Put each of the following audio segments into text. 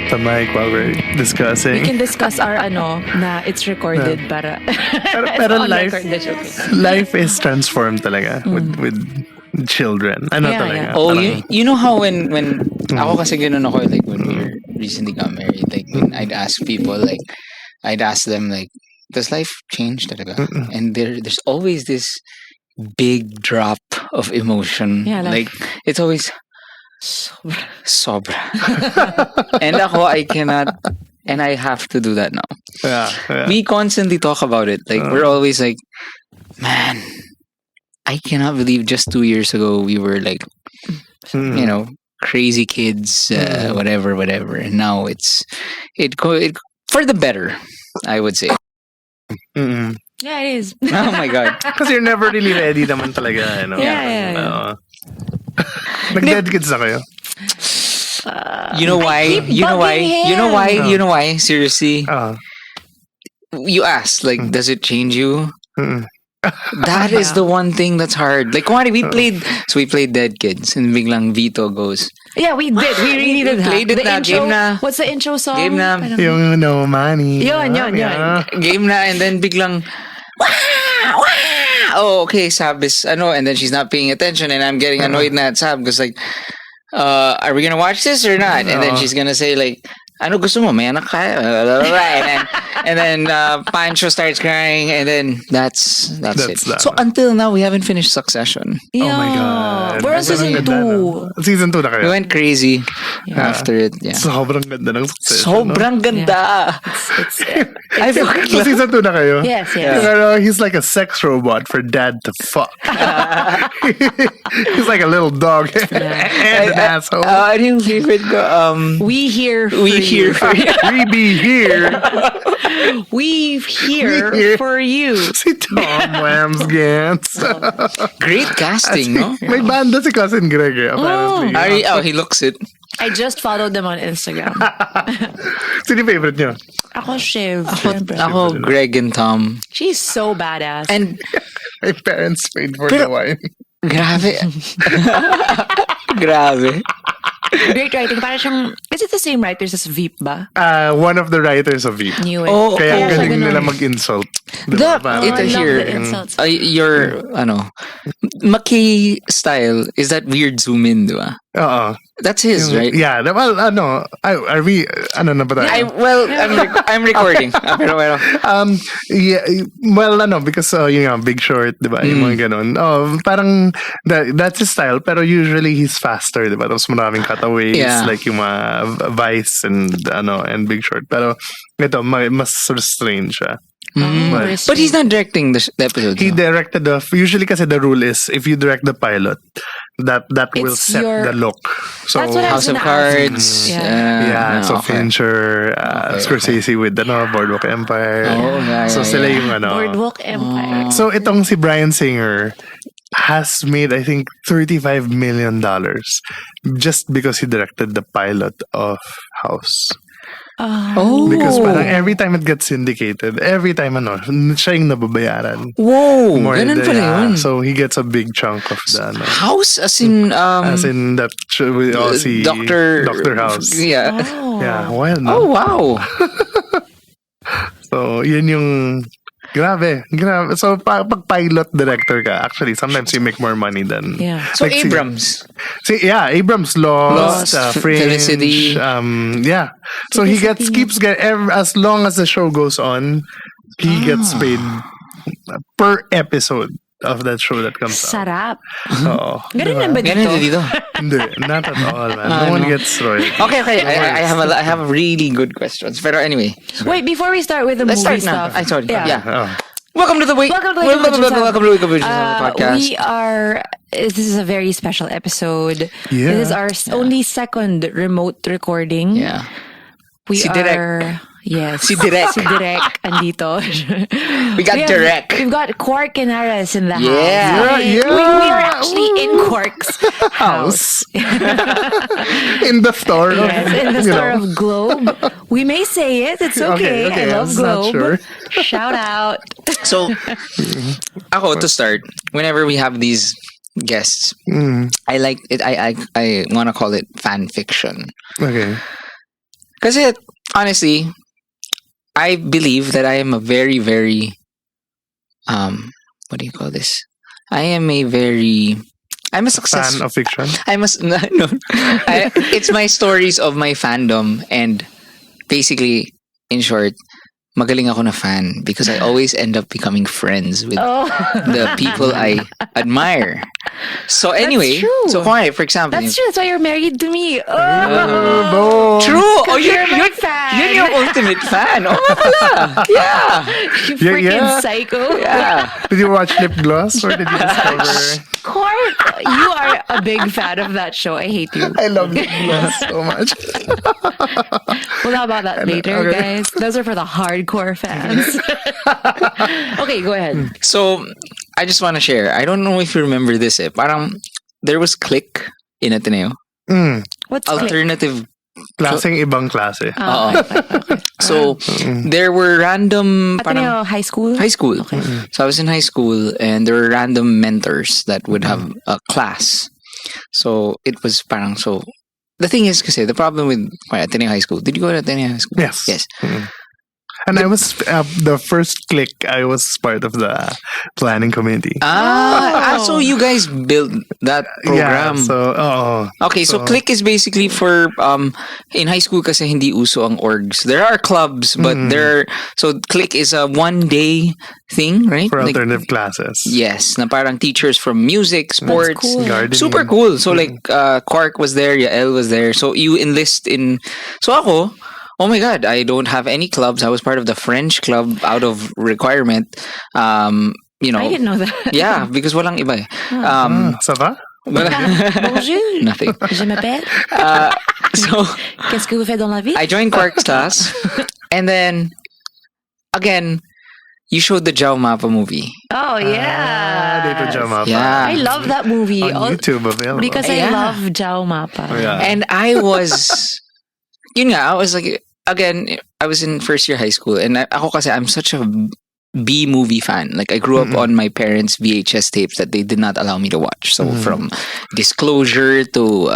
the mic while we're discussing. We can discuss our na it's recorded para pero on life, record, that's okay. life is transformed talaga with children. Ano Yeah, talaga? yeah. Oh, Parang- you know how when ako kasi ganun ako like when we recently got married, like when I'd ask people like I'd ask them like, does life change talaga? And there's always this big drop of emotion. Yeah, like it's always Sobra. sobra. And ako, I cannot, and I have to do that now. yeah. We constantly talk about it. Like we're always like, man, I cannot believe just 2 years ago we were like, you know, crazy kids, whatever. And now it for the better, I would say. Mm-mm. Yeah, it is. Oh my god. Because you're never really ready naman talaga. Yeah. Nag-dead kids na kayo? You know why? keep You know why? bugging You know him. why? You know why? Seriously, you asked like, does it change you? Mm-mm. That is the one thing that's hard. Like, why we played Dead Kids, and biglang Vito goes, Yeah, we did. We really did. Played it The na, intro, game na. What's the intro song? Game na. Parang- Yung no money. Yun. game na, and then biglang, wah! Oh, okay, Saab is, and then she's not paying attention, and I'm getting annoyed na at Saab, because like, are we gonna watch this or not? And then she's gonna say like, ano gusto mo? May anak ka? And then Pancho starts crying, and then that's it. that. So until now, we haven't finished Succession. Yeah. Oh my God. We're on season Ang ganda, 2. no? Season 2 na kayo? We went crazy after it. Yeah. Sobrang ganda ng succession. Sobrang ganda. It's I fucking So season 2 na kayo? yes. Pero he's like a sex robot for dad to fuck. He's like a little dog and an asshole. Ano yung favorite ko? We here for We you. here for you. We be here. We here here. for you. Si Tom Wamsgans. Great casting, no? May banda si Cousin Greg apparently. He looks it. I just followed them on Instagram. Sino yung favorite niyo? Ako, Shiv. syempre. Ako, Greg and Tom. She's so badass. And My parents paid for the wine. grabe. Grabe. Great writing. Para siyang, is it the same writers as Veep ba? One of the writers of Veep. Knew it. Oh, Kaya Kaya ang siya galing ganun. nila mag-insult. The, Parang- ito I love here. the insults. Your, Maki style is that weird zoom in, di ba? Oo. That's his, right? Yeah. Well, are we, na ba tayo? I'm recording. Pero, Yeah, well, because Big Short, di ba? Yung mga ganun. Parang that's his style, pero usually he's faster, di ba? Tapos maraming cutaways, Yeah. like yung mga Vice and Big Short. Pero ito, mas sort of strange siya. but he's not directing the episode. He directed usually kasi the rule is if you direct the pilot, that will It's set your- the look. So That's what I was House of gonna Cards. ask. yeah, so okay. Fincher, Scorsese with Boardwalk Empire. Oh, yeah, So yeah, sila yeah. yung Boardwalk Empire. So itong si Bryan Singer has made I think $35 million just because he directed the pilot of House. Oh. Because parang every time it gets syndicated, every time siya yung nababayaran. Whoa. More Ganun than- pala yeah, yun. So he gets a big chunk of the House as in as in that we all see Doctor House. Yeah. Oh. Yeah, well, Oh wow. So yun yung grabe. So pag pilot director ka, actually sometimes you make more money than Yeah. So like, Abrams. Abrams Lost, Fringe, Felicity. yeah. So he keeps getting as long as the show goes on, he gets paid per episode of that show that comes out. Sarap. Oo. Ganun lang ba Ganun dito? dito. Hindi, not at all, man. No one gets royalty. Okay. I have a really good questions. Pero anyway, Wait, before we start with the let's movie start now. stuff. Sorry. Yeah. Oh. Welcome to the Wake. Welcome to the Wake of podcast. We are. This is a very special episode. Yeah. This is our only second remote recording. Yeah. We Si are. Direk. Yes. Si Direk. Si Direk andito. We got Direk. We've got Quark and Henares in the house. Yeah. Yeah. We are actually in Quark's house. In the store. Yes, in the store of Globe. We may say it. It's okay. Okay, I love I'm not Globe. sure. Shout out. So, ako to start. Whenever we have these guests, I like it. I want to call it fan fiction. Okay. Kasi, honestly, I believe that I am a very, very, what do you call this? I'm a success. Fan of fiction. No. It's my stories of my fandom, and basically, in short, magaling ako na fan because I always end up becoming friends with the people I admire. So anyway, true. so for example, That's true. That's why you're married to me. Boom. true. Oh, You're my fan. you're your ultimate fan. Oh, nga pala. Yeah. You Yeah, freaking yeah. psycho. Yeah. Did you watch Lip Gloss or did you discover? Quark, you are a big fan of that show. I hate you. I love Lip Gloss so much. We'll talk about that later, okay. guys. Those are for the hardcore fans. Okay, go ahead. So I just want to share. I don't know if you remember this. Parang there was Click in Ateneo. Mm. What's Click? Alternative. Klaseng ibang klase. Oh, okay. So there were random parang Ateneo High School? high school. So I was in high school, and there were random mentors that would have a class. So it was parang so. The thing is, kasi the problem with Ateneo High School. Did you go to Ateneo High School? Yes. Yes. And I was the first click. I was part of the planning committee. So you guys built that program. Yeah. So Okay, so Click is basically for in high school kasi hindi uso ang orgs. There are clubs, but so Click is a 1 day thing, right? for Like, alternative classes. yes, na parang teachers from music, sports, cool. Gardening. super cool. So like Quark was there, Yael was there. So you enlist in. So ako, oh my God, I don't have any clubs. I was part of the French club out of requirement. You know, I didn't know that. yeah, because walang iba. Ça va? Bonjour. Nothing. Je m'appelle. So Qu'est-ce que vous faites dans la vie? I joined Quark's class, and then again, you showed the Jao Mapa movie. Oh, yeah. Dito Jama. Yeah. I love that movie. On YouTube available. Because I Yeah. love Jao Mapa. Oh, yeah. And I was, I was like, again, I was in first year high school, and ako kasi I'm such a B movie fan. Like I grew up on my parents' VHS tapes that they did not allow me to watch. So from Disclosure to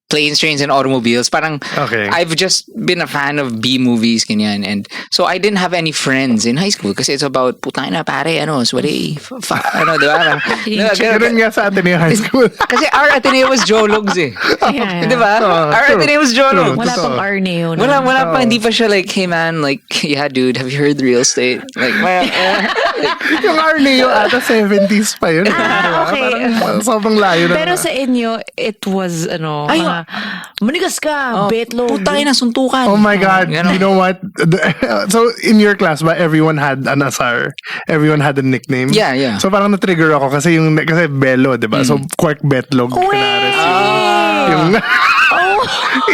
Planes, Trains, and Automobiles, parang Okay. I've just been a fan of B movies, ganyan. And so I didn't have any friends in high school kasi it's about putang na pare, swari, ano, di ba? Ganun nga sa Ateneo High School. Kasi our Ateneo was Jologs eh. Yeah. Di ba? Our true. Ateneo was Jologs. Wala Totoo. pang Arneo. Wala pa, hindi pa siya like, hey man, like, yeah dude, have you heard real estate? Like, Yung Arneo ata 70s pa yun. okay. Parang sobrang layo na. Pero sa inyo, it was, Ay, mga, manigas ka, betlog. putang na suntukan. Oh my God. Ganon. You know what? So, in your class ba, everyone had an asar? Everyone had a nickname? Yeah, yeah. So, parang na-trigger ako kasi Bello, di ba? So, Quark Betlog. Henares.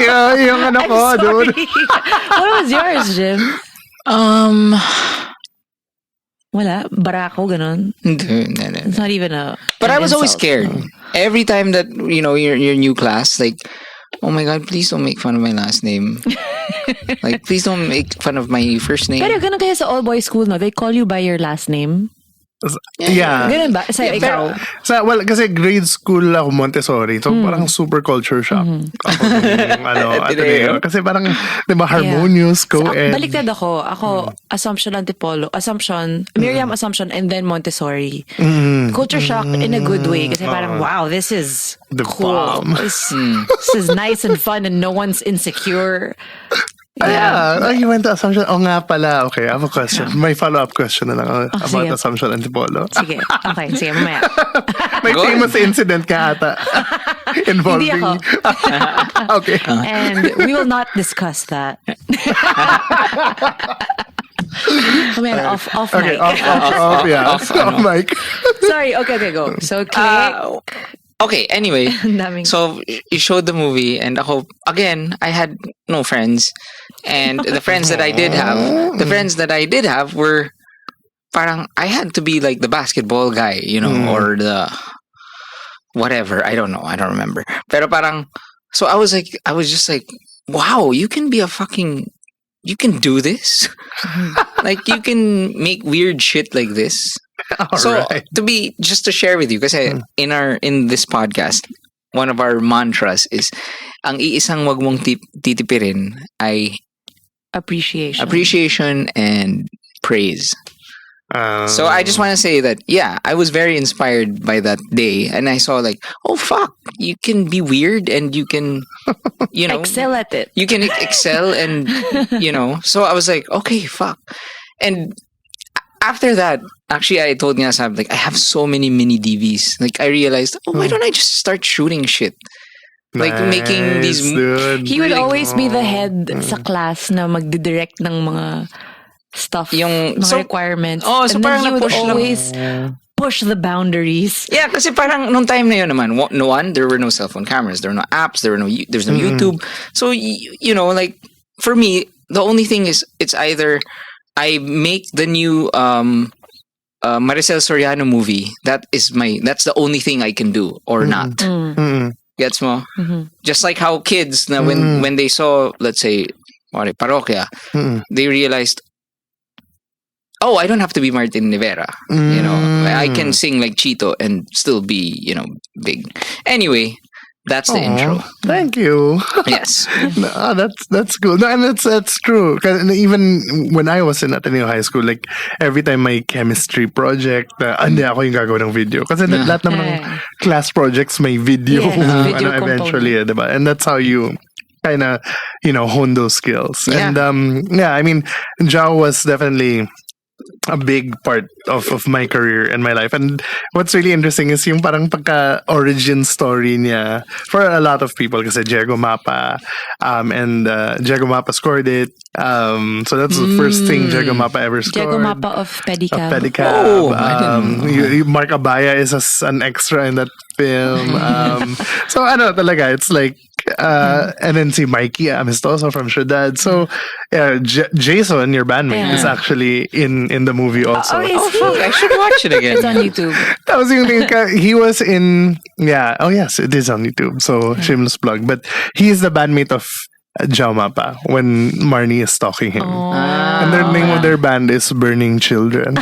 Yung, yung ano ko, I'm sorry. dude. What was yours, Jim? Wala? Barako, ganon? Hindi. It's not even a... But an I was always insult. scared. Every time that, your new class, like, oh my God, please don't make fun of my last name. Like, please don't make fun of my first name. Pero ganon kaya sa all-boys school, no? They call you by your last name? Yeah. Ganon ba? Sa ikaw? Kasi grade school ako Montessori. So, parang super culture shock. Ako yung, Ateneo. Kasi parang, di ba, harmonious, co-ed. Baliktad ako. Ako, Assumption, Miriam Assumption, and then Montessori. Culture shock in a good way. Kasi parang, wow, this is The cool. bomb. This is nice and fun and no one's insecure. Yeah. You went to Assumption. Oh nga pala. Okay, I have a question. May follow-up question na lang about sige. Assumption Antipolo. Sige. Okay, sige, mamaya. May Go famous incident ka ata. Involving... Hindi Okay. And we will not discuss that. Mamaya, off Okay, mic. off, yeah. Off mic. Sorry, okay, go. So, click. Okay, anyway. Ang daming- So, you showed the movie, and ako, again, I had no friends. And the friends that I did have were parang, I had to be like the basketball guy, or the whatever. I don't know. I don't remember. Pero parang, so I was just like, wow, you can do this? Like, you can make weird shit like this? So Alright. just to share with you, kasi in this podcast, one of our mantras is, ang iisang wag mong titipirin ay appreciation and praise. So I just want to say that, yeah, I was very inspired by that day, and I saw like, oh fuck, you can be weird and you can, excel at it. You can excel, and So I was like, okay, fuck. And after that, actually, I told Saab, like, I have so many mini DVs. Like, I realized, why don't I just start shooting shit? Like, making these... Dude. He would always be the head sa class na magdidirect ng mga stuff, mga requirements. Oh, so and then parang he would na-push always push the boundaries. Yeah, kasi parang nung time na yun naman, there were no cell phone cameras, there were no apps, there's no YouTube. So, like, for me, the only thing is, it's either I make the new Maricel Soriano movie. That's the only thing I can do, or not. Gets mo? Just like how kids, na when they saw, let's say, Parokya, they realized, oh, I don't have to be Martin Rivera. I can sing like Chito and still be, big. Anyway, that's the intro. Thank you. Yes. No, that's cool. No, and that's true. 'Cause even when I was in Ateneo High School, like every time my chemistry project, hindi ako yung gagawa ng video. Kasi lahat ng mga class projects may video. Yes, video eventually, diba? And that's how you kind of, hone those skills. Yeah. And I mean, Jao was definitely a big part of my career and my life. And what's really interesting is yung parang pagka origin story niya for a lot of people, kasi Diego Mapa and Diego Mapa scored it. So that's the first thing Diego Mapa ever scored. Diego Mapa of Pedicab. Oh, Mark Abaya is an extra in that film. So talaga, it's like and then si Mikey Amistoso from Ciudad. So Jason, your bandmate, is actually in the movie also. Fuck, I should watch it again. It's on YouTube. That was yung thing. He was in yes, it is on YouTube. So shameless plug. But he is the bandmate of Jao Mapa when Marnie is stalking him. And their name of their band is Burning Children.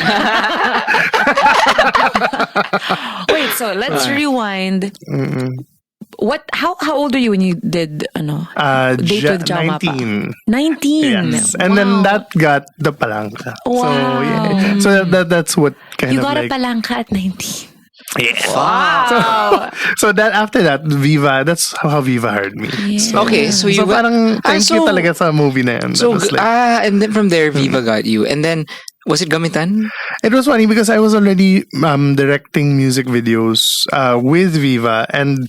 Wait, so let's rewind. How old were you when you did Date with Jao Mapa? 19. 19. Yes. And then that got the palangka. Wow. So that's what kind You of got like a palanca at 19. yeah. Wow. So that after that, Viva, that's how Viva hired me. Yeah. Okay, so you So got, parang thank you talaga sa movie na yan. So That was like, and then from there, Viva got you, and then was it Gamitan? it was funny because I was already directing music videos with Viva, and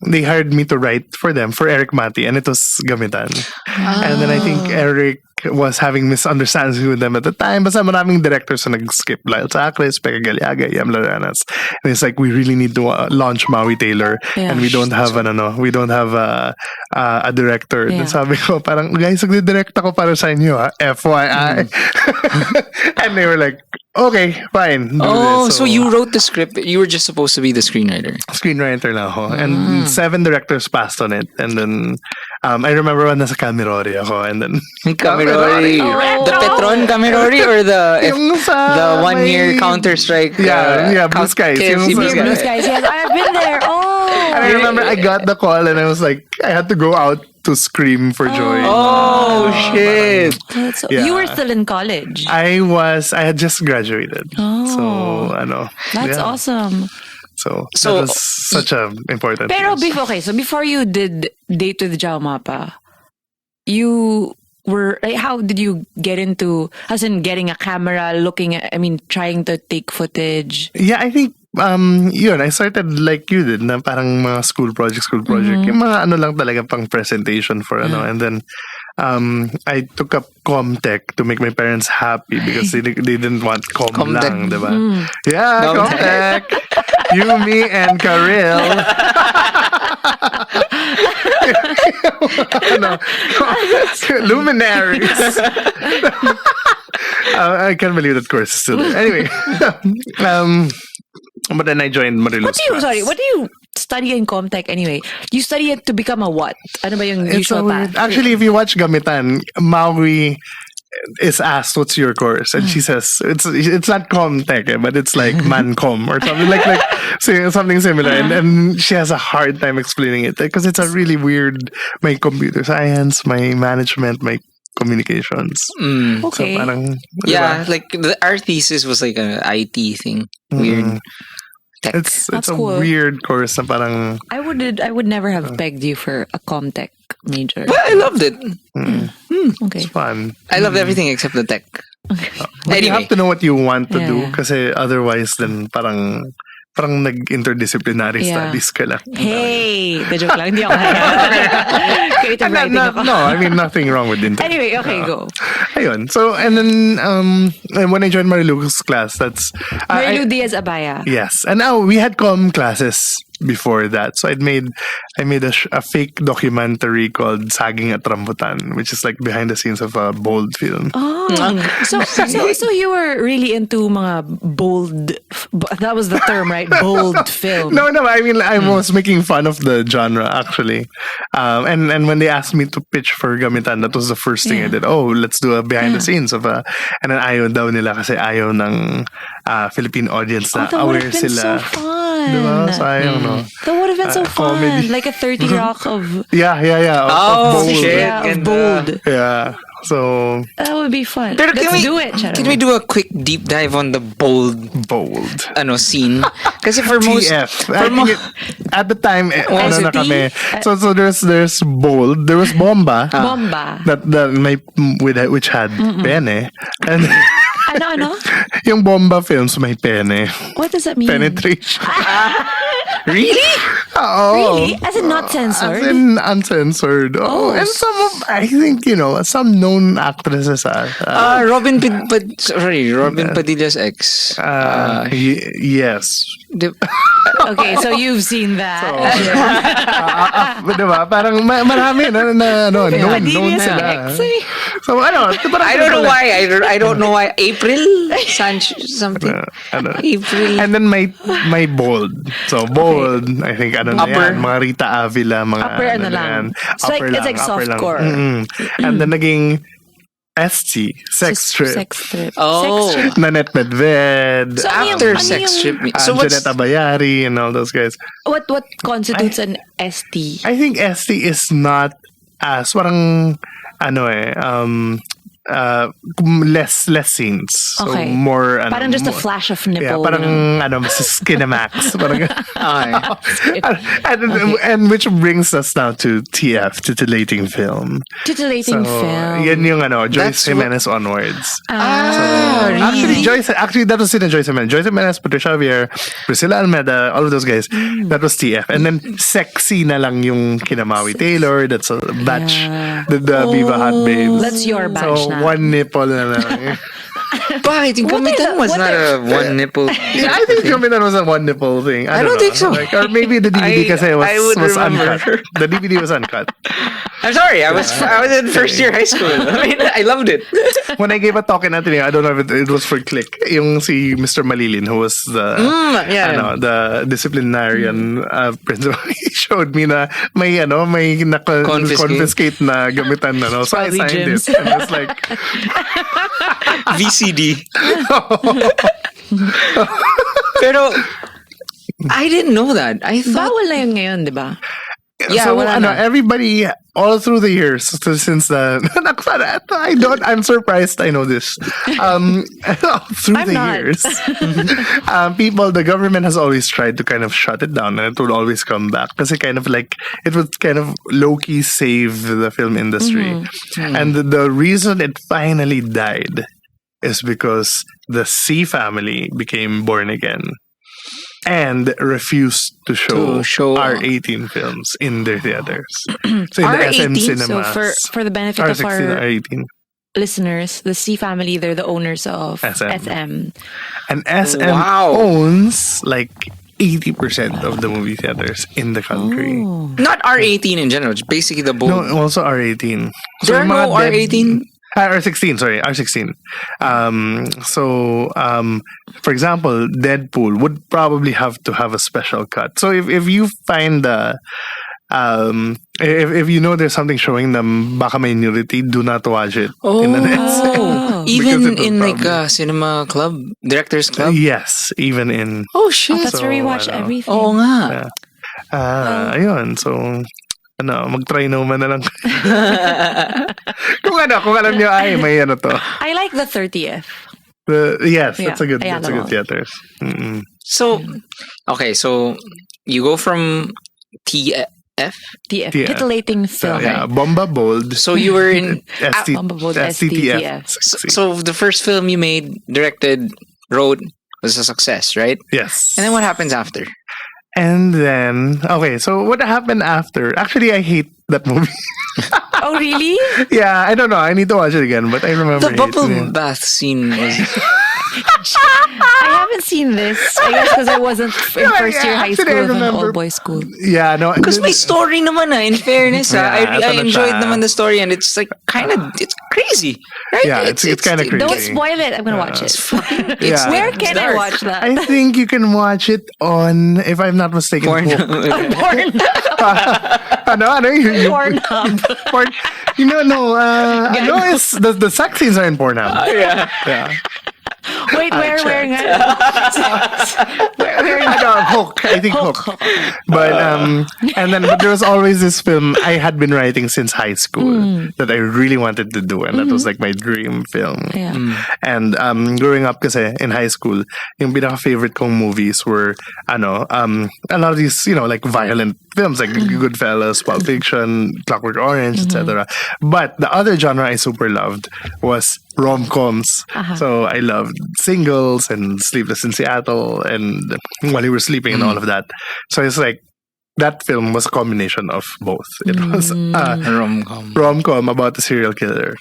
they hired me to write for them, for Eric Mati, and it was Gamitan. And then I think Eric was having misunderstandings with them at the time. Basta maraming directors na nag-skip. Lyle Sacres, Pekka Galiaga, Yam Laranas. And it's like, we really need to launch Maui Taylor. Yeah. And we don't have a director. Yeah. And sabi ko, parang, guys, nagdi-direct ako para sa inyo, ha? FYI. And they were like, okay, fine. Do this. So you wrote the script. You were just supposed to be the screenwriter. Screenwriter na ako. And 7 directors passed on it. And then, I remember when nasa Camerori ako. And then, Camerori. Oh. The Petron Camerori or Yung sa the 1 year may- Counter-Strike? Blue Skies. KFC Yung Blue sa- Blue Skies. Skies. Yes, I have been there. And I remember I got the call and I was like, I had to go out to scream for joy. Oh, shit. So Yeah. you were still in college. I had just graduated. Oh. So, That's yeah. awesome. So So, that was such a important Pero thing. before you did Date with Jao Mapa, you were how did you get into, as in getting a camera, trying to take footage? Yeah, I think yun, I started like you did, na parang mga school project. Yung mga lang talaga pang presentation for and then I took up Comtech to make my parents happy because they didn't want Com lang, diba? Yeah, Comtech. You, me, and Karel. Luminaries. I can't believe that course is still there. Anyway, but then I joined Marilos. What do you study in Comtech anyway? You study it to become a what? Ano ba yung It's so usual weird. path? Actually, if you watch Gamitan, Maui is asked, "What's your course?" And she says, "It's not Comtech, but it's like Mancom or something like something similar, and she has a hard time explaining it because it's a really weird. My computer science, my management, my communications. Mm. Okay. So parang, Yeah, diba? like our thesis was like an IT thing. Weird tech. It's That's a cool. weird course na parang I would never have pegged you for a comtech major. But I loved it. Okay. it's fun. I loved everything except the tech. But you Anyway. have to know what you want to do Yeah. kasi otherwise then parang nag-interdisciplinary Yeah. studies ka lang. Hey! The joke lang. Hindi ako creative No, writing ako. no, I mean nothing wrong with inter. Anyway, okay, go. Ayun. So, and then and when I joined Marilu's class, that's Marilu Diaz Abaya. yes. And now we had comm classes before that. So I made a fake documentary called Saging at Rambutan, which is like behind the scenes of a bold film. Oh, so you were really into mga bold. That was the term, right? Bold film. No, I mean I was making fun of the genre actually, and when they asked me to pitch for Gamitan, that was the first thing I did. Oh, let's do a behind the scenes of a, and then ayaw daw nila kasi ayaw ng Philippine audience na that would aware have been sila. so fun. Diba? So ayaw no. That would have been so fun. comedy. Like a 30 Rock of Yeah. Of Oh, bold. shit. yeah, of Ganda. bold. Yeah. So That would be fun. Pero Let's do it, Charo. Can we do a quick deep dive on the bold scene? Kasi for most TF. I think at the time, ano na ST? kami. So there's bold. There was bomba. Bomba. That may which had pene. And Ano? yung bomba films may pene. What does that mean? Penetration. really? Oo. Really? As in not censored? As in uncensored. Oh, and some of, I think, some known actresses are. Robin Padilla's ex. Yes. Okay, so you've seen that. Diba? Parang marami na known Padillas sila. ex, eh. So parang I don't know why. I don't know why. April something. April. And then my bold. So bold, I think Upper. yan, mga Rita Avila, mga Upper ano lang. yan. It's like- it's like upper lang. softcore. And then naging ST, sex strip. Sex strip. Oh. Sex strip. Nanette Medved, So, ano After yung- sex strip. So Janet what's Abayari, and all those guys. What constitutes an ST? I think ST is not as parang less scenes. So Okay. more Parang just a flash of nipple. Yeah, parang mas Skinamax. Parang okay. and which brings us now to TF, titillating film. Titillating So, film. yan yung Joyce That's what- Jimenez onwards. really? Actually that was in Joyce Jimenez. Joyce Jimenez, Patricia Javier, Priscilla Almeida, all of those guys. That was TF. And then sexy na lang yung Kinamawi Taylor. That's a batch. Yeah. The Viva Hot Babes. That's your batch So na. one nipple na lang. Bakit? Yung What is Gamitan that? was What not a one nipple. Yeah, I think Gamitan was a one nipple thing. I don't know. think so. Or maybe the DVD kasi I would was remember. uncut. The DVD was uncut. I'm sorry. I was in first year high school. I mean, I loved it. When I gave a talk in Ateneo, I don't know if it was for Click. Yung si Mr. Malilin, who was the the disciplinarian principal, he showed me na may confiscate na gamitan na. No? So I Probably signed gyms. it. And I was like, VCD. Pero I didn't know that. I thought Bawal na yun ngayon, di ba? Yeah, so wala na. everybody all through the years since I'm surprised I know this. Through I'm the not. years, the government has always tried to kind of shut it down, and it would always come back because it would kind of low key save the film industry. And the reason it finally died is because the C family became born again and refused to show R18 films in their theaters. So in the SM R18? cinemas. So for the benefit of R16 our R18. listeners, the C family, they're the owners of SM. SM. And SM Wow. owns like 80% of the movie theaters in the country. Oh. not R18 in general. It's basically the bold. No, also R18. There are yung no mga R18? R16, sorry, R16. For example, Deadpool would probably have to have a special cut. So if you find the if you know there's something showing them baka may nudity, do not watch it in the next. Oh. Because Even it will in like probably- a cinema club, director's club. Yes, even in. Oh shit. That's where we So, watch ano, everything. Oo nga. Ayun. So, mag-try naman na lang. kung alam nyo, ay, may ano to. I like the 30th. Yes, Yeah, that's a good ayan naman. theater. Mm-mm. So, okay, so you go from TF. TF. TF. Titillating So, film. yeah, Bomba Bold. So you were in. ST, Bomba Bold, STTF. So the first film you made, directed, wrote was a success, right? Yes. And then what happens after? And then, okay, so what happened after? Actually, I hate that movie. Oh, really? Yeah, I don't know. I need to watch it again, but I remember The bubble hating it. bath scene was. I haven't seen this. I guess because I wasn't in Yeah, first year high actually, school I of an remember- all-boys school. Yeah, no. Because my story naman in fairness, Yeah, I ito na enjoyed siya. naman the story and it's like it's crazy, right? Yeah, it's kinda crazy. Don't spoil it. I'm gonna watch it. Yeah. Where can I dark. watch that? I think you can watch it on, if I'm not mistaken, Hook. ano, Pornhub. porn, no, is the sex scenes are in Pornhub. Yeah. Yeah. Wait, where nga? Where Hook. I think Hook. But but there was always this film I had been writing since high school that I really wanted to do, and that was like my dream film. Yeah. And growing up kasi in high school, yung pinaka-favorite kong movies were a lot of these, like violent films like Goodfellas, Pulp Fiction, Clockwork Orange, etc. But the other genre I super loved was rom-coms. So I loved Singles and Sleepless in Seattle and While You Were Sleeping and all of that. So it's like that film was a combination of both. It was a Rom-com. rom-com about a serial killer.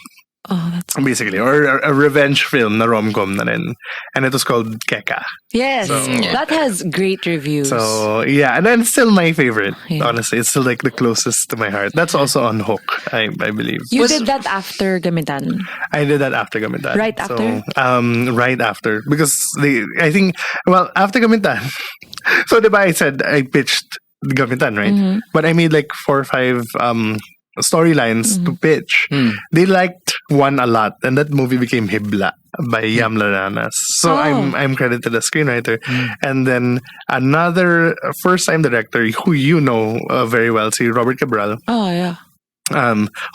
Oh, that's Basically, or a revenge film na rom-com na rin. And it was called Keka. yes. Yeah. That has great reviews. So, yeah. And then it's still my favorite, Yeah. honestly. It's still like the closest to my heart. That's also on Hook, I believe. You Was- did that after Gamitan. I did that after Gamitan. Right after? So, right after. Because after Gamitan. So, diba I said I pitched Gamitan, right? But I made like 4 or 5 storylines to pitch. They liked one a lot, and that movie became Hibla by Yam Laranas. So Oh. I'm credited as screenwriter. And then another first-time director who you know very well, si Robert Cabral, Oh, yeah.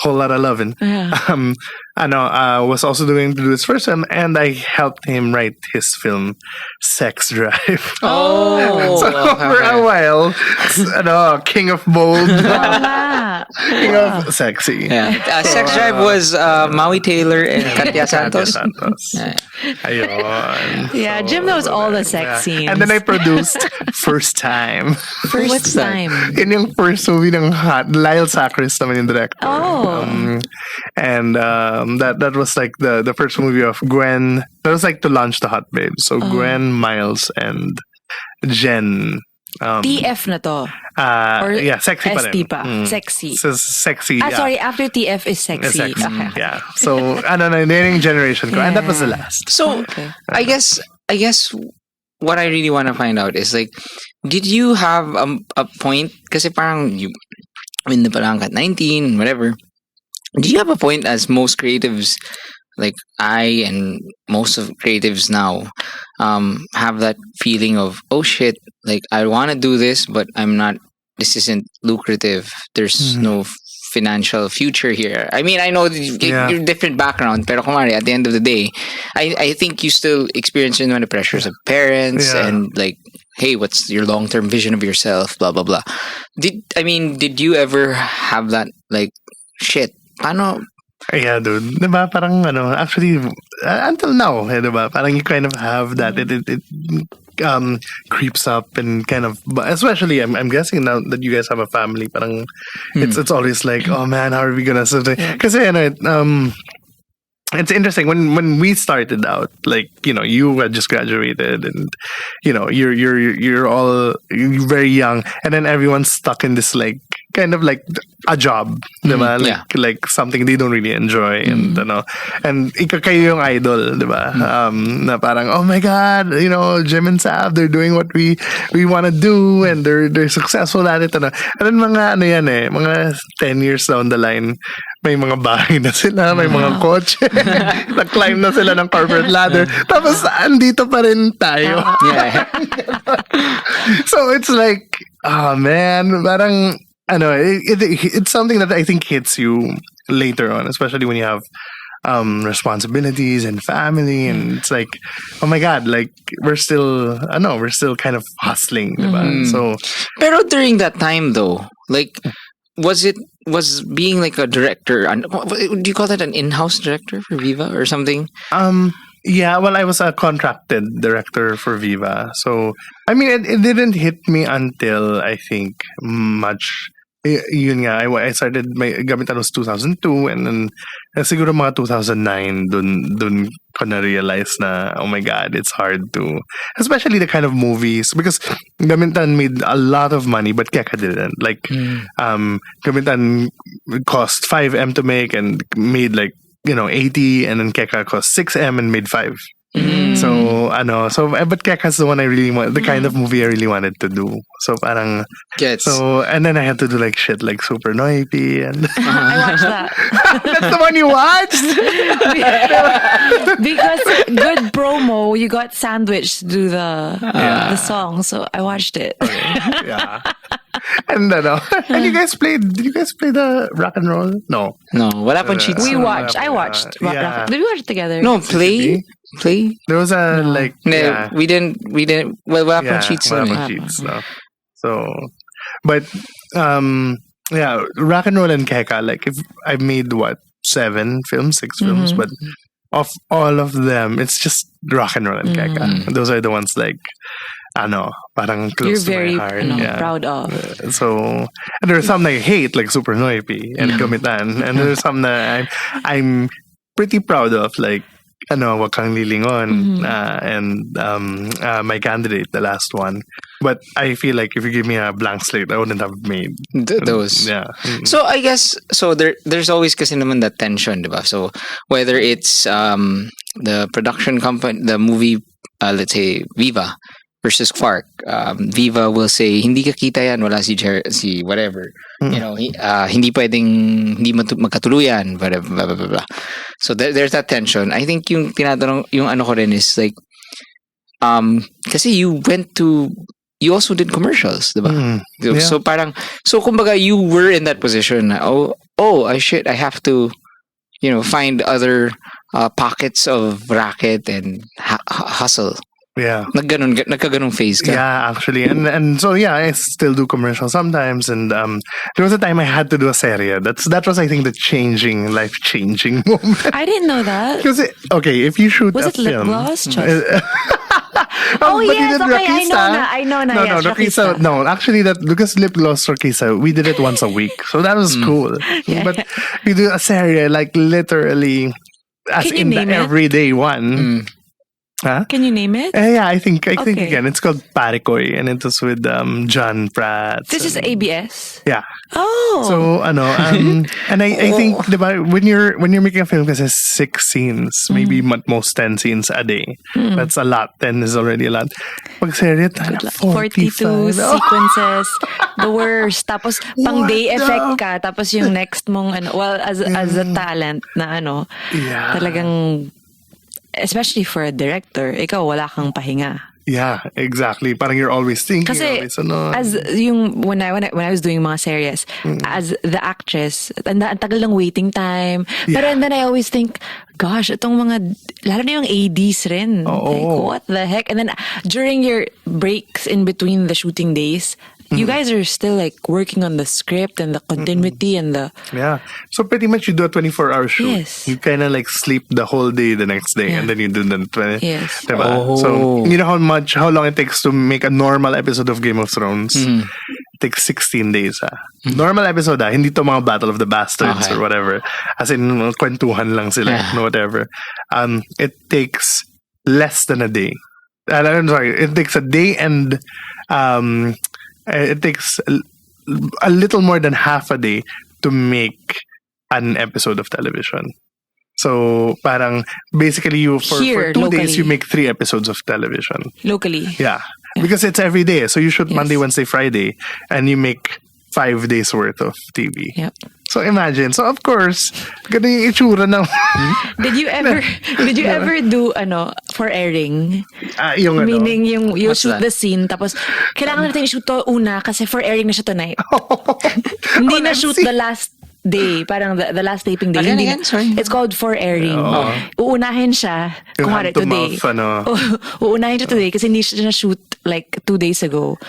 Whole Lotta Lovin'. Yeah. Was also doing to do his first film, and I helped him write his film Sex Drive. Oh, So for a while, King of Bold, King of Sexy. Yeah. Sex Drive was Maui Taylor and Katya Santos. Yeah. Ayun. Yeah, So, Jim knows all the sex scenes. And then I produced First Time. First time. Yun yung first movie ng Lyle Sacris naman yung director. Oh. And that was like the first movie of Gwen. That was like to launch the Hot Babes. So Gwen, Miles, and Jen. TF na to. Or Yeah, sexy pa rin. ST pa. Sexy. So, sexy. yeah. Sorry, after TF is sexy. Sexy. Okay. Yeah. So, yung generation ko. And that was the last. So Okay. I guess what I really want to find out is like, did you have a point? Kasi parang you in the parang at 19, whatever. Do you have a point as most creatives, like I and most of creatives now, have that feeling of, oh shit, like I want to do this, but this isn't lucrative. There's no financial future here. I mean, I know that you're different background, pero kumari, at the end of the day, I think you still experience the pressures of parents and like, hey, what's your long-term vision of yourself, blah, blah, blah. Did you ever have that, like, shit, paano? Yeah, dude. Diba? Parang actually, until now, diba? Parang you kind of have that. It creeps up and kind of, especially I'm guessing now that you guys have a family, parang it's always like, oh man, how are we gonna kasi it's interesting when we started out, like, you had just graduated and you're all very young, and then everyone's stuck in this like kind of like a job, diba? yeah. Like something they don't really enjoy, and and kayo yung idol, diba? Na parang, oh my God, Jim and Saab, they're doing what we want to do, and they're successful at it, and then mga mga 10 years down the line, may mga bahay na sila, may mga kotse, na-climb na sila ng corporate ladder, tapos andito pa rin tayo. Yeah. So it's like, oh man, parang, it's something that I think hits you later on, especially when you have responsibilities and family, and it's like, oh my God, like we're still kind of hustling, diba? So, Pero during that time though, like, was being like a director, do you call that an in-house director for Viva or something? yeah, well, I was a contracted director for Viva, so I mean, it didn't hit me until I think much. Yun nga, I started my gamitan was 2002, and then siguro mga 2009 dun ko na realize na, oh my God, it's hard to, especially the kind of movies, because Gamitan made a lot of money but Keka didn't. Like Gamitan cost 5M to make and made like 80, and then Keka cost 6M and made 5. So but Keka's the one I really want, the kind of movie I really wanted to do. So parang Gets. so, and then I had to do like shit like Super Noipy, and I watched that. that's the one you watched. Because good promo, you got sandwiched to do the song, so I watched it. Yeah. And and you guys did you guys play the rock and roll? No. No, wala pang cheats. I watched yeah. Did we watch it together? No, play. There was a like No, yeah. we didn't. Well, wala pang cheats. wala nun pang eh. cheats, no. So, but yeah, rock and roll and Keka, like if I made 6 films, but of all of them, it's just rock and roll and Keka. Those are the ones like parang close You're to very my heart. Yeah. proud of. So, and there are some that I hate, like Super Noipy and Gamitan, and there's some that I'm pretty proud of, like Wag Kang Lilingon, and my candidate, the last one. But I feel like if you give me a blank slate, I wouldn't have made Those. Yeah. So I guess there's always kasi naman that tension, diba? So whether it's the production company, the movie, let's say Viva versus Quark, Viva will say hindi ka kita yan, wala si whatever, hindi pwedeng hindi magkatuluyan, blah, blah, blah, blah, blah. So there's that tension. I think yung tinatanong yung ko rin is like kasi you also did commercials, diba? Yeah. So kumbaga you were in that position na, I have to find other pockets of racket and hustle. Yeah. Nagkaganong phase ka. Yeah, actually. And so yeah, I still do commercials sometimes, and there was a time I had to do a serie. That was, I think, the life-changing moment. I didn't know that. Because if you shoot Was a it lip film, gloss? Oh, but yes, you did okay, Rakisa. I know na. No, Yes, Rakisa. No, actually, because lip gloss Rakisa, we did it once a week, so that was cool. Yeah. But you do a serie, like literally, as Can you in the name it? everyday one. Huh? Can you name it? Yeah, I think Okay. again, it's called Parikoy, and it was with John Pratt. This is ABS. Yeah. Oh. So and I think diba, when you're making a film kasi 6 scenes, maybe at most 10 scenes a day. That's a lot. 10 is already a lot. Pag serye, 42 sequences. The worst. Tapos pang What day the- effect ka. Tapos yung next mong as a talent na Yeah. talagang, especially for a director, ikaw wala kang pahinga. Yeah, exactly. Parang you're always thinking. Kasi always, ano. as yung when I was doing mga series, as the actress, ang tagal ng waiting time. Pero and then I always think, gosh, itong mga, lalo na yung ADs rin. Oo. Like, what the heck? And then during your breaks in between the shooting days, you guys are still like working on the script and the continuity and the... Yeah. So pretty much you do a 24-hour shoot. Yes. You kind of like sleep the whole day the next day, Yeah. and then you do the 20. Yes. Diba? Oh. So you know how long it takes to make a normal episode of Game of Thrones? It takes 16 days. Normal episode, hindi to mga Battle of the Bastards Okay. or whatever. As in, kwentuhan lang sila, no, whatever. It takes less than a day. I'm sorry, it takes a day and it takes a little more than half a day to make an episode of television. So parang basically you for Here, 2 days locally. you make 3 episodes of television. Locally. Yeah. Because it's every day. So you shoot Yes. Monday, Wednesday, Friday, and you make 5 days worth of TV. Yep. So imagine. So of course, ganun yung itsura ng Did you ever do for airing? yung Meaning you What's shoot that? the scene tapos kailangan natin i-shoot to una kasi for airing na siya tonight. Hindi na shoot the last day, parang the last taping day. Hindi Again, sorry. It's called for airing. Uunahin siya, Yung kunwari today. hand-to-mouth, Uunahin siya today kasi hindi siya na-shoot like 2 days ago.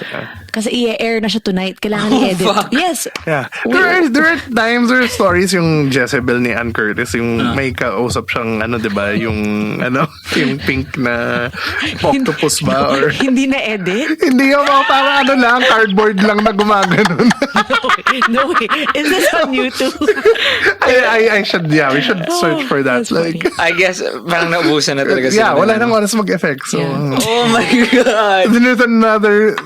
Kasi i-air na siya tonight. Kailangan i-edit. Yes. Yeah. There are times, there are stories yung Jezebel ni Ann Curtis, yung may kausap siyang diba, yung yung pink na octopus ba or Hindi na-edit? hindi yung mga parang lang, cardboard lang na gumaganon. No way. Is this on YouTube? I should, we should search for that. That's funny. Like, I guess, parang naubusan na talaga sila. wala nang oras mag-effect. So, Yeah. Oh my God. then there's another,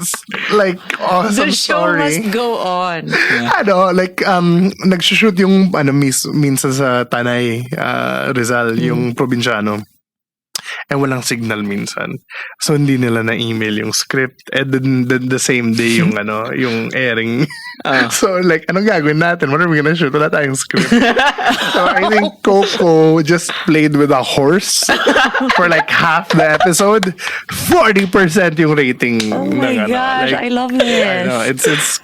like, awesome The show story. must go on. Like, nagsushoot yung, minsan sa Tanay, Rizal, yung probinsyano. And walang signal minsan. So, hindi nila na-email yung script. And then the same day yung, yung airing. So, like, anong gagawin natin? What are we gonna shoot? Wala tayong script. So, I think Coco just played with a horse for like half the episode. 40% yung rating. Oh my gosh, like, I love this. I know, it's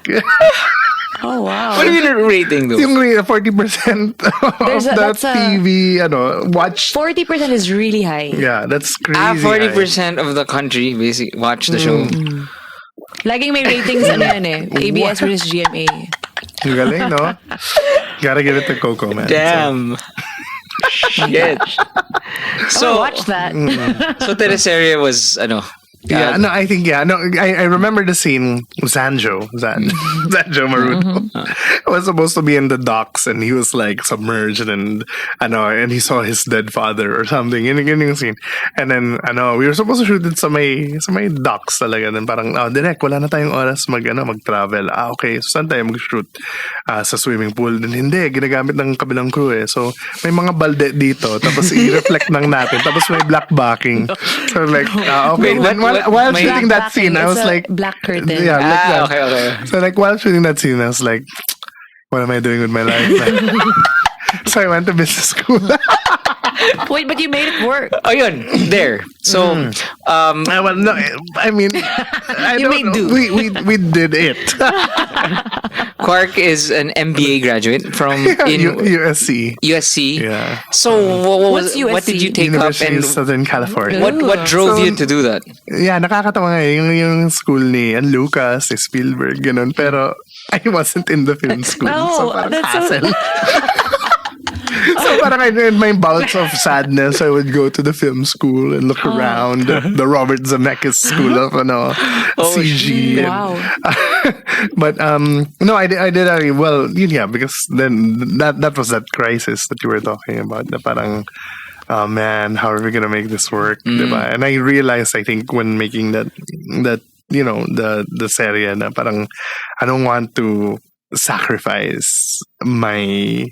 Oh wow. What do you mean rating though? yung 40% of the that's a- TV, watch. 40% is really high. Yeah, that's crazy. 40% of the country basically watch the show. Laging may ratings ABS versus GMA. Ang galing, no? Gotta give it to Coco, man. Damn. Shit. So watch that. So Teleserie was Yeah, no, I think, no, I remember the scene, Zanjo Maruto was supposed to be in the docks and he was like submerged and he saw his dead father or something, yun yung scene. And then, we were supposed to shoot it sa may docks talaga, then parang, direct, wala na tayong oras mag-travel. Okay, so saan tayo mag-shoot? Sa swimming pool. Then hindi, ginagamit ng kabilang crew eh. So, may mga balde dito, tapos i-reflect lang natin, tapos may black backing. So like, okay, Wait, while may- shooting that scene, I was like, black curtain. yeah, like that. Okay. So like while shooting that scene, I was like, what am I doing with my life? So I went to business school. Wait, but you made it work. Oh, yun. There. So, Well, no, I mean, I You don't made know. do. We did it. Quark is an MBA graduate from USC. USC. Yeah. So, what What's did you USC? take University up and of Southern California. what drove So- you to do that? Yeah, nakakatawa nga yung school ni Lucas, ni Spielberg, ganun. Pero I wasn't in the film school. No, so parang that's so- hassle. So parang in my bouts of sadness, I would go to the film school and look around the Robert Zemeckis School of CG. Wow. But no, I did well. Yeah, because then that was that crisis that you were talking about. Na parang, oh man, how are we gonna make this work? Diba? And I realized, I think, when making that the serie na parang I don't want to sacrifice my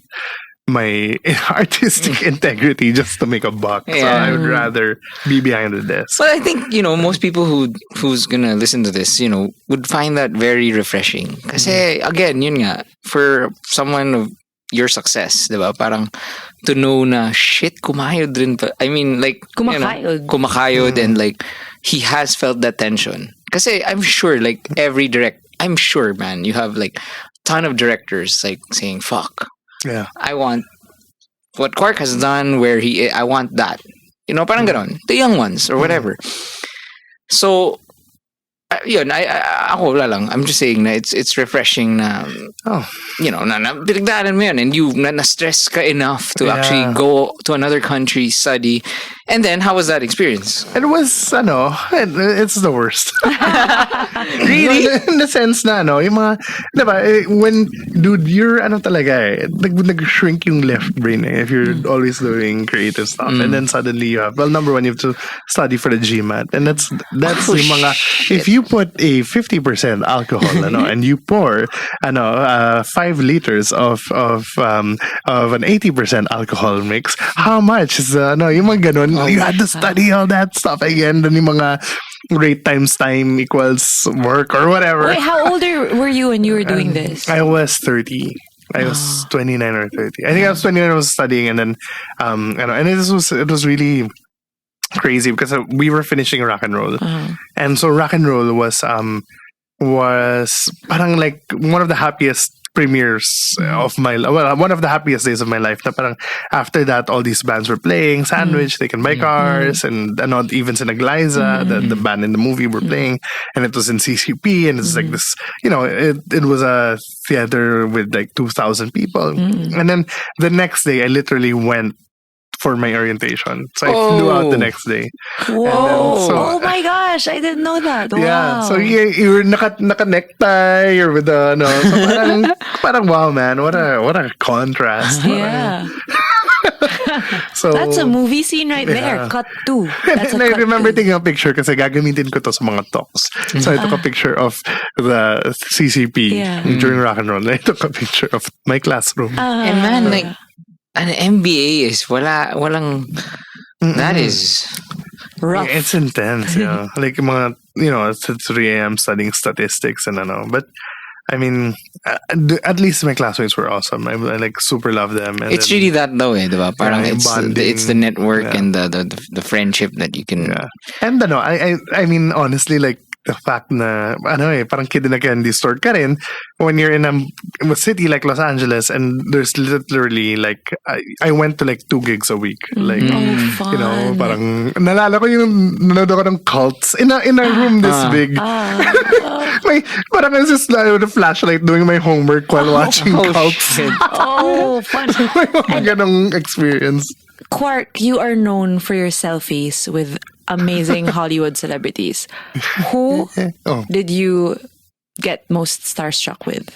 artistic integrity just to make a buck. So Yeah. I would rather be behind the desk. Well, I think, most people who's gonna listen to this, would find that very refreshing. Kasi, again, yun nga, for someone of your success, diba? Parang to know na, shit, kumayod rin pa. I mean, like, Kumakayod. Kumakayod and like, he has felt that tension. Kasi I'm sure, like, I'm sure, man, you have like, ton of directors like saying, fuck. Yeah. I want what Quark has done where I want that. Parang ganon. The young ones or whatever. So, yun, ako wala lang. I'm just saying na it's refreshing na, Oh. na pinagdaanan mo yun and you na stress ka enough to Yeah. actually go to another country, study, And then, how was that experience? It was, it's the worst. Really? In the sense na, yung mga, diba, when, dude, you're, talaga nag-shrink yung left brain if you're always doing creative stuff. And then suddenly you have, well, number one, you have to study for the GMAT. And that's yung mga, if you put a 50% alcohol, and you pour, 5 liters of an 80% alcohol mix, how much is, yung mga ganon, you had to study all that stuff again. Then yung mga rate times time equals work or whatever. Wait, how old were you when you were doing this? I was 30. I was 29 or 30. I think I was 29. I was studying, and then, and it was really crazy because we were finishing rock and roll, and so rock and roll was parang like one of the happiest premieres of one of the happiest days of my life. Na parang after that, all these bands were playing Sandwich, They Can Buy Cars, and even Sinaglyza, the band in the movie, were playing, and it was in CCP, and it's like this, it was a theater with like 2,000 people, and then the next day I literally went for my orientation. So I flew out the next day. Whoa! Oh my gosh, I didn't know that. Wow. Yeah, so you're naka-necktie, you're with the so parang wow, man, what a contrast. Yeah. So that's a movie scene right there. Cut 2. That's and I remember taking a picture kasi gagamitin ko to sa mga talks. So I took a picture of the CCP during rock and roll. I took a picture of my classroom. And man, like, an MBA is walang. That is rough. Yeah, it's intense, like mga, it's at 3 a.m. studying statistics and but I mean, at least my classmates were awesome. I like super love them. And it's really that though, diba? Parang it's the network and the friendship that you can. Yeah. And I mean, honestly, like the fact na parang kid in a candy store ka rin when you're in a city like Los Angeles, and there's literally like I went to like 2 gigs a week, like fun. Parang nalala ko yung nanood ako ng Cults in a room this big. Parang I was just with a flashlight doing my homework while watching Cults. Fun. Ganong experience. Quark, you are known for your selfies with amazing Hollywood celebrities. Who did you get most starstruck with?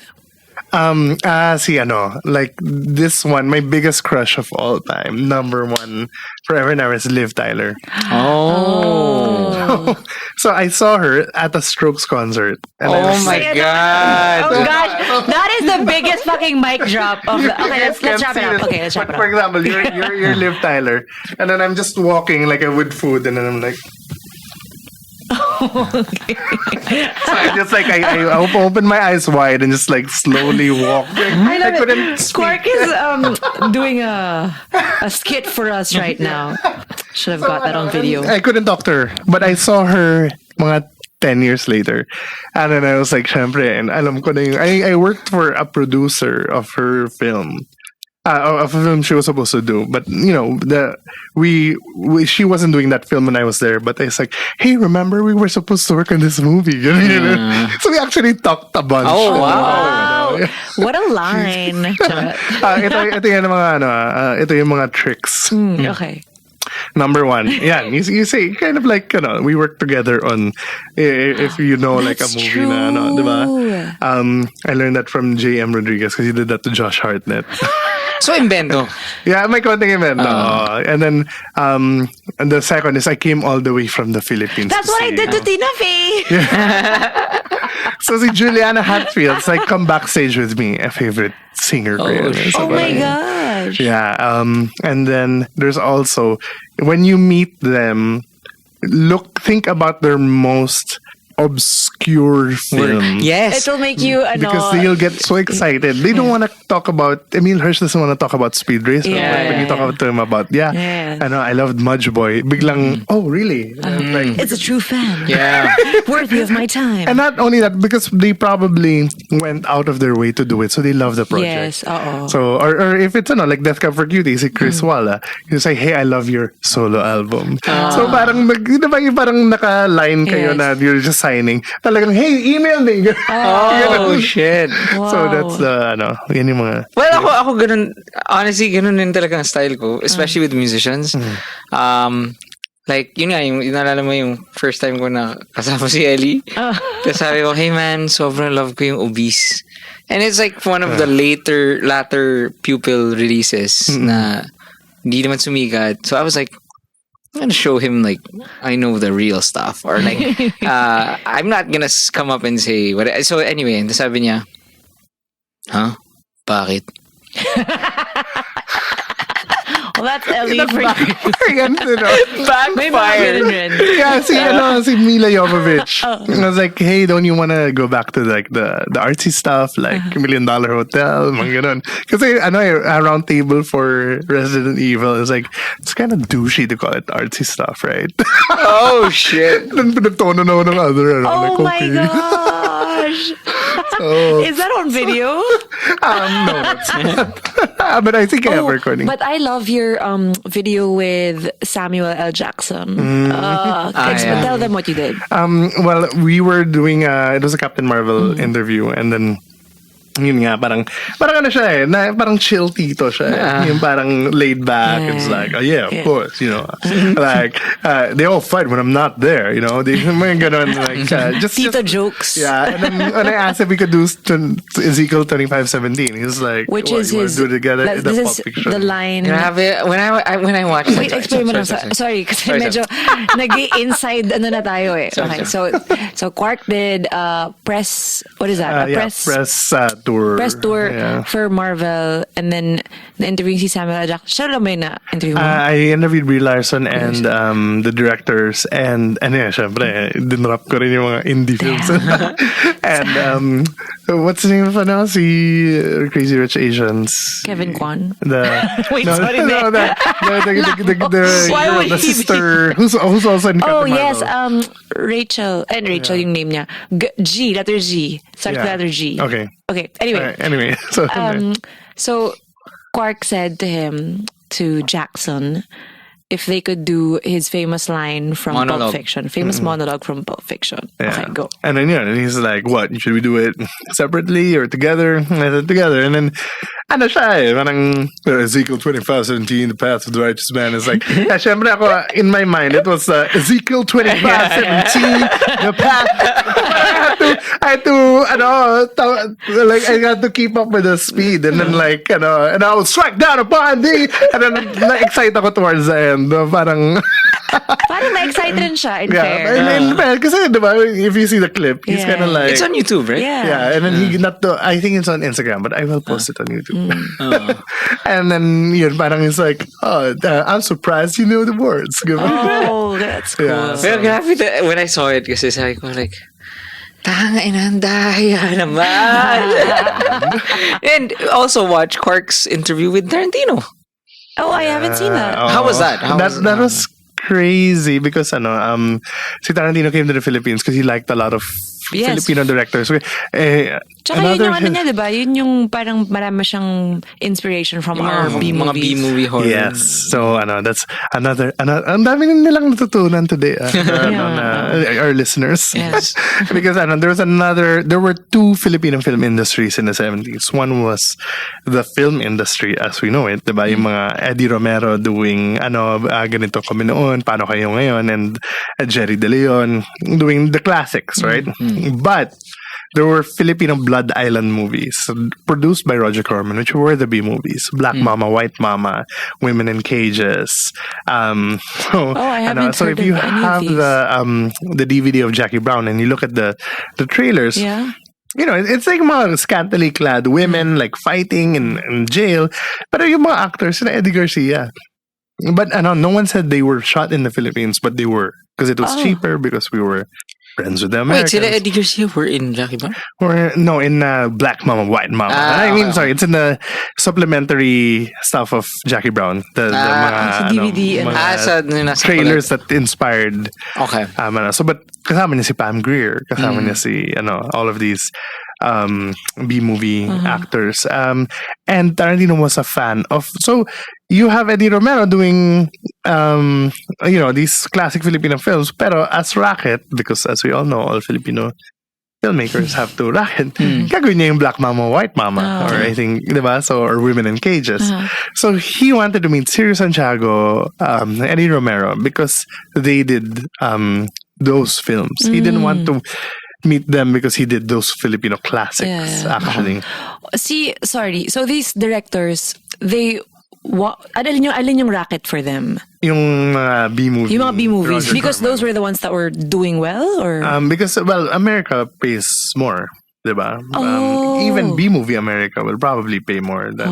Like this one, my biggest crush of all time, number one forever and ever, is Liv Tyler. Oh. So I saw her at a Strokes concert. And oh my god! Oh gosh, that is the biggest fucking mic drop of the. Okay, let's wrap it up. Okay, let's wrap it up. For example, you're Liv Tyler, and then I'm just walking like with food, and then I'm like. Okay. So I just like I open my eyes wide and just like slowly walk. I love couldn't it. Quark is doing a skit for us right now. Should have got that on video. I couldn't talk to her, but I saw her mga 10 years later, and then I was like, syempre, and alam ko na yung, I worked for a producer of her film. Of a film she was supposed to do, but she wasn't doing that film when I was there. But I was like, hey, remember we were supposed to work on this movie? So we actually talked a bunch. Oh wow! What a line! ito yung mga tricks. Okay. Number one, you say kind of like we work together on if like a movie true. na diba? I learned that from J.M. Rodriguez because he did that to Josh Hartnett. So invento. Yeah, may konting invento. And then and the second is I came all the way from the Philippines. That's what I did to Tina Fey. So si Juliana Hatfield's like come backstage with me, a favorite singer. Oh my gosh. Yeah. And then there's also when you meet them, think about their most obscure film. Yes. It'll make you because they'll get so excited. They don't want to talk about Emil Hirsch doesn't want to talk about Speed Racer. When you talk to him about I loved Mudge Boy. Biglang, oh really? Like, it's a true fan. Yeah. Worthy of my time. and not only that, because they probably went out of their way to do it, so they love the project. Yes. So or if it's like Death Cab for Cutie, si Chris Walla, you say, hey, I love your solo album. So parang parang naka-line kayo na you're just signing. talagang, hey, email me. Oh, shit. So that's the, yun yung mga... Well, ako ganun, honestly, ganun din talaga ang style ko, especially with musicians. Like, yun nga, yung naalala mo yung first time ko na kasama si Ellie. Tapos sabi ko, hey man, sobrang love ko yung Obese. And it's like one of the latter pupil releases na hindi naman sumikat. So I was like, I'm gonna show him like I know the real stuff. Or like, I'm not gonna come up and say what. So anyway, sabi niya, huh? Bakit? Well, that's Ellie for you. Backfire. Yeah, si Mila Jovovich. I was like, hey, don't you want to go back to like the artsy stuff, like $1 Million Hotel, mga ganun. Kasi a round table for Resident Evil is like, it's kind of douchey to call it artsy stuff, right? Oh shit. Then pinagtono na ng other. Oh like, my okay. gosh. Is that on video? No, it's not. But I think I have recording. But I love your video with Samuel L. Jackson. Tell them what you did. Well, we were doing it was a Captain Marvel interview, and then yun nga, parang siya parang chill tito siya. Yung parang laid back. It's like, oh yeah, of course, like, they all fight when I'm not there, They mga ganun, like, just Tito jokes. Yeah, and then when I asked if we could do Ezekiel 25:17, he was like, which what, is you his, do it together? this is the line. Grabe, when I watched Wait, explain mo na. Sorry, kasi medyo nag-inside na tayo eh. Okay, so Quark did press, what is that? Press tour for Marvel, and then na-interview si Samuel L. Jackson. Siya lang ba yung na-interview mo? I interviewed Brie Larson and the directors, and yeah, syempre, dinrap ko rin yung mga indie films. And what's the name of si Crazy Rich Asians? Kevin Kwan? Wait, sorry. The sister who's also in Captain Oh, Marvel. yes, Rachel. And Rachel yung name niya. G, letter G. Starts with letter G. Okay, anyway. Anyway, so Quark said to him, to Jackson, if they could do his famous line from Pulp Fiction. Famous monologue from Pulp Fiction. Yeah. Okay, go. And then, and he's like, what? Should we do it separately or together? I said, together. And then, siya parang Ezekiel 25:17, the path of the righteous man is like, syempre ako, in my mind, it was Ezekiel 25:17, the path. I had to keep up with the speed, and then and I would strike down upon thee, and then na-excite ako towards the end. Parang na-excite rin siya, in fair. In fair, kasi diba, if you see the clip, he's kind of like... It's on YouTube, right? Yeah, and then I think it's on Instagram, but I will post it on YouTube. And then, parang it's like, I'm surprised you know the words. Oh, that's cool. Yeah, Pero grabe, when I saw it, kasi sabi ko like, tanga inang daya naman. And also watch Quark's interview with Tarantino. Oh, I haven't seen that. How was that? That was crazy because si Tarantino came to the Philippines because he liked a lot of Filipino directors. Tsaka yun yung niya, diba? Yun yung parang marami siyang inspiration from our B-movies. Mga B-movie horror. Yes. So, that's another ang dami nilang natutunan today. Our listeners. Yes. Because there were two Filipino film industries in the 70s. One was the film industry as we know it. Diba? Yung mga Eddie Romero doing, ganito kami noon, paano kayo ngayon, and Jerry De Leon doing the classics, right? But there were Filipino Blood Island movies produced by Roger Corman, which were the B movies: Black Mama, White Mama, Women in Cages. I haven't so heard if you of any have of these. the DVD of Jackie Brown and you look at the trailers, it's like mga scantily clad women like fighting in jail, but yung mga actors na Eddie Garcia. But no one said they were shot in the Philippines, but they were because it was cheaper because we were friends with the Americans. Wait, sila Eddie Garcia were in Jackie Brown? In Black Mama, White Mama. Sorry, it's in the supplementary stuff of Jackie Brown. The mga, DVD mga trailers that inspired. Okay. But kasama niya si Pam Grier, kasama niya si all of these B-movie actors. And Tarantino was a fan of. So you have Eddie Romero doing these classic Filipino films, pero as racket, because as we all know, all Filipino filmmakers have to racket. Gagawin niya yung Black Mama, White Mama. Or I think, diba? So, or Women in Cages. So, he wanted to meet Ciro Santiago, Eddie Romero, because they did those films. He didn't want to meet them because he did those Filipino classics, actually. So these directors, alin yung racket for them? Yung B-movies. Yung mga B-movies. Because those were the ones that were doing well? Or? Because, America pays more. Diba? Even B-movie America will probably pay more than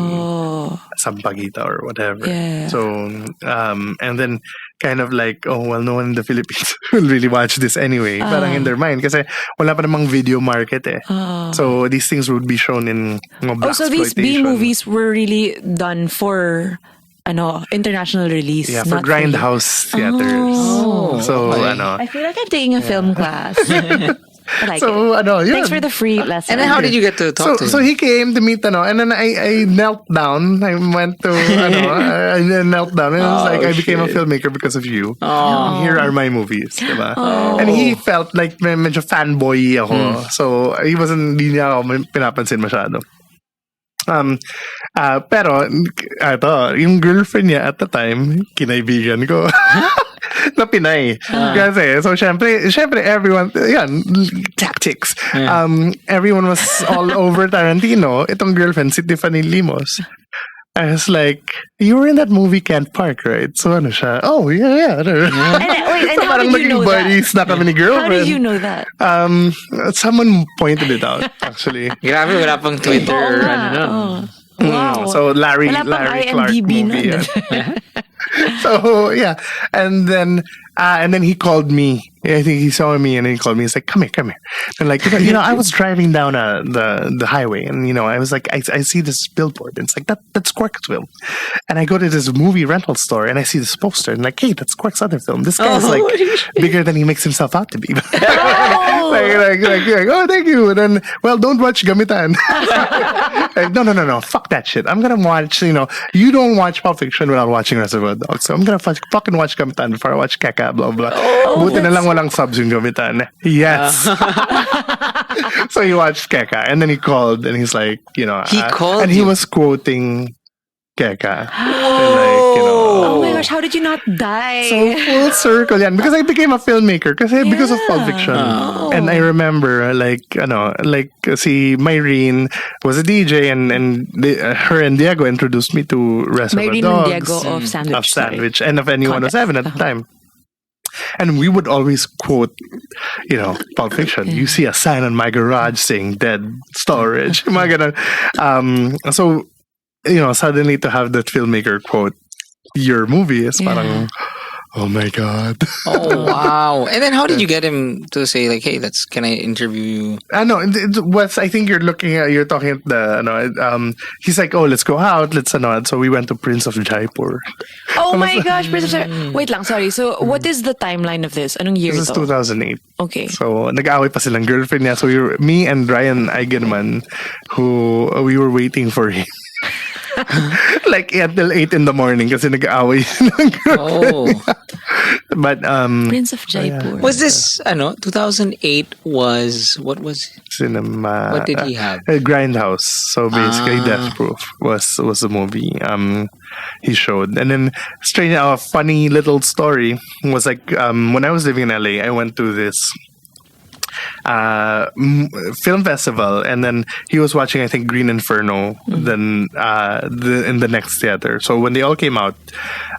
Sampaguita or whatever. Yeah. So, and then kind of like, no one in the Philippines will really watch this anyway. Parang in their mind. Kasi wala pa namang video market eh. So, these things would be shown in blaxploitation. So these B-movies were really done for international release. Yeah, for grindhouse theaters. So, I feel like I'm taking a film class. I like it. Thanks for the free lesson. And then how did you get to talk to him? So he came to meet, and then I knelt down. I went to, I knelt down. And I was like, I became a filmmaker because of you. Here are my movies. Diba? And he felt like medyo fanboy ako. So hindi niya ako pinapansin masyado. Pero, yung girlfriend niya at the time, kinaibigan ko. Na Pinay. Kasi, so syempre everyone, tactics. Everyone was all over Tarantino. Itong girlfriend, si Tiffany Limos. I was like, you were in that movie Kent Park, right? So ano siya? Oh, yeah. And so how did you know buddies na kami ni girlfriend. How did you know that? Someone pointed it out, actually. Grabe, wala pang Twitter. Wow. So Larry Clark IMDb movie. So yeah, and then he called me. I think he saw me and he called me. He's like, "Come here." And like, I was driving down the highway, and I was like, I see this billboard, and it's like that's Quark's film. And I go to this movie rental store, and I see this poster, and like, hey, that's Quark's other film. This guy's like bigger than he makes himself out to be. like, oh, thank you. And then, well, don't watch Gamitan. Like, no, fuck that shit. I'm gonna watch. You don't watch Pulp Fiction without watching Reservoir Dogs, so I'm gonna fucking watch Gamitan before I watch Keka. Blah blah. Buti na lang walang subs yung Gamitan. Yes. So he watched Keka, and then he called, and he's like, he called, and he was quoting Keka. Oh my gosh, how did you not die? So full circle yan. Because I became a filmmaker because of Pulp Fiction. And I remember si Myrene was a DJ and her and Diego introduced me to Reservoir Dogs. Myrene and Diego of Sandwich. Of Sandwich and of Anyone Was Heaven at the time. And we would always quote, Pulp Fiction. You see a sign on my garage saying dead storage. Mga ganun. So, suddenly to have that filmmaker quote your movie is parang, oh my God. Oh, wow. And then how did you get him to say like, hey, can I interview you? No, it was, I think you're talking at the, he's like, oh, let's go out. So we went to Prince of Jaipur. Oh my gosh, Prince of Jaipur. Wait lang, sorry. So what is the timeline of this? Anong year This is 2008. Okay. So nag-away pa silang girlfriend niya. So me and Ryan Eigenman, who we were waiting for him. Like until 8 in the morning kasi nag-aaway ng girlfriend. But Prince of Jaipur. Was this 2008 what was cinema? What did he have? Grindhouse. So basically Death Proof was the movie he showed. And then a funny little story was like when I was living in LA, I went to this film festival, and then he was watching, I think, Green Inferno, then in the next theater. So when they all came out,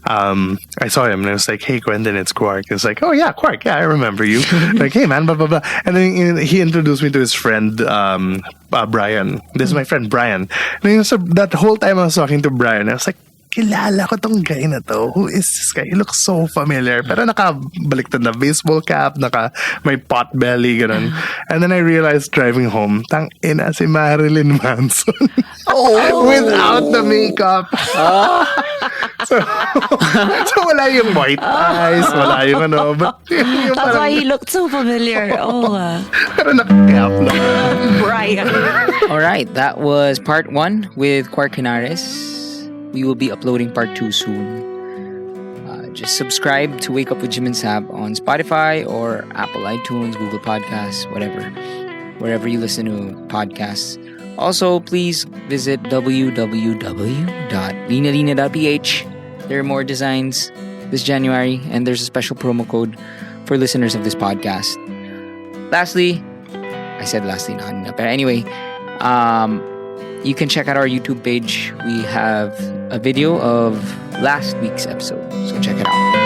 I saw him and I was like, hey, Quentin, it's Quark. It's like, oh yeah, Quark, yeah, I remember you. Like, hey man, blah blah blah. And then he introduced me to his friend Brian. This is my friend Brian. And so that whole time I was talking to Brian, I was like, kilala ko tong guy na to. Who is this guy? He looks so familiar. Pero nakabaliktad na baseball cap, may pot belly, ganun. And then I realized driving home, tang ina si Marilyn Manson. Without the makeup. So wala yung white eyes, wala yung but that's why he looked so familiar. Pero naka-cap lang. Brian. Alright, that was part 1 with Quark Henares. We will be uploading part 2 soon. Just subscribe to Wake Up with Jim and Saab on Spotify or Apple iTunes, Google Podcasts, whatever. wherever you listen to podcasts. Also, please visit www.linalina.ph. There are more designs this January, and there's a special promo code for listeners of this podcast. Lastly, I said lastly, not but anyway, you can check out our YouTube page. We have a video of last week's episode, so check it out.